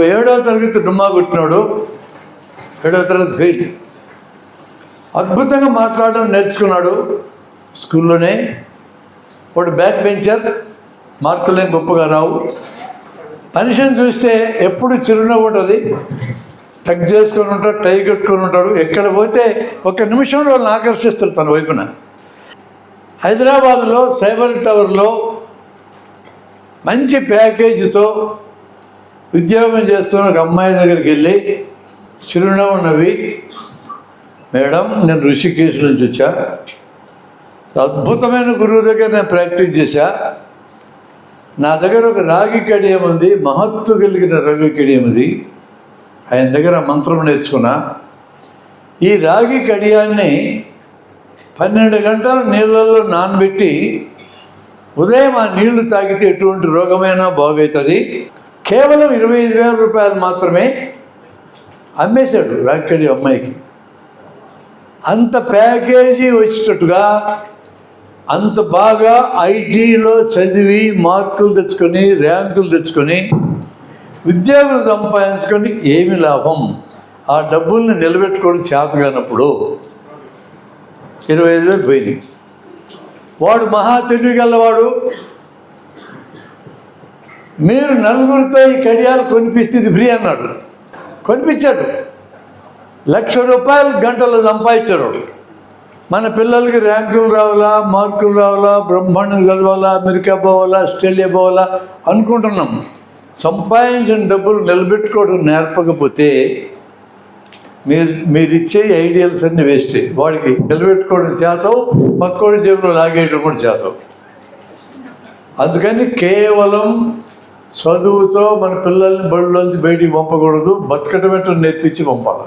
ఏడవ తరగతి డుమ్మా కొట్టినాడు, 7వ తరగతి ఫెయిల్. అద్భుతంగా మాట్లాడడం నేర్చుకున్నాడు స్కూల్లోనే. వాడు బ్యాక్ బెంచర్, మార్కులేం గొప్పగా రావు. మనిషిని చూస్తే ఎప్పుడు చిరునవ్వు ఉంటుంది, టక్ చేసుకొని ఉంటాడు, టై కట్టుకొని ఉంటాడు. ఎక్కడ పోతే ఒక నిమిషంలో వాళ్ళని ఆకర్షిస్తారు తన వైపున. హైదరాబాద్లో సైబర్ టవర్లో మంచి ప్యాకేజీతో ఉద్యోగం చేస్తున్న ఒక అమ్మాయి దగ్గరికి వెళ్ళి చిరునవ్వు నవ్వి, మేడం నేను ఋషికేశ్ నుంచి వచ్చా, అద్భుతమైన గురువు దగ్గర నేను ప్రాక్టీస్ చేశా, నా దగ్గర ఒక రాగి కడియం ఉంది, మహత్తు కలిగిన రాగి కడియం ఉంది, ఆయన దగ్గర మంత్రం నేర్చుకున్నా. ఈ రాగి కడియాన్ని 12 గంటల నీళ్ళల్లో నానబెట్టి ఉదయం ఆ నీళ్లు తాగితే ఎటువంటి రోగమైనా బాగవుతుంది. కేవలం 25,000 రూపాయలు మాత్రమే అమ్మేశాడు రాగి కడియం అమ్మాయికి. అంత ప్యాకేజీ వచ్చేటట్టుగా అంత బాగా ఐటీలో చదివి మార్కులు తెచ్చుకొని ర్యాంకులు తెచ్చుకొని ఉద్యోగం సంపాదించుకొని ఏమి లాభం? ఆ డబ్బుల్ని నిలబెట్టుకోవడం చేత కానప్పుడు 25,000 పోయింది. వాడు మహా తెలివిగలవాడు. మీరు నలుగురితో ఈ కడియాలు కొనిపిస్తే ఇది ఫ్రీ అన్నాడు. కొనిపించాడు. ₹1,00,000 గంటలు సంపాదించాడు. మన పిల్లలకి ర్యాంకులు రావాలా, మార్కులు రావాలా, బ్రహ్మాండం చదవాలా, అమెరికా పోవాలా, ఆస్ట్రేలియా పోవాలా అనుకుంటున్నాం. సంపాదించిన డబ్బులు నిలబెట్టుకోవడం నేర్పకపోతే మీరిచ్చే ఐడియల్స్ అన్నీ వేస్ట్. వాడికి నిలబెట్టుకోవడం చేతవు, పక్కోడి జేబులో లాగేయడం కూడా చేతవు. అందుకని కేవలం చదువుతో మన పిల్లల్ని బడిలోంచి బయటికి పంపకూడదు, బతకటం నేర్పించి పంపాలి.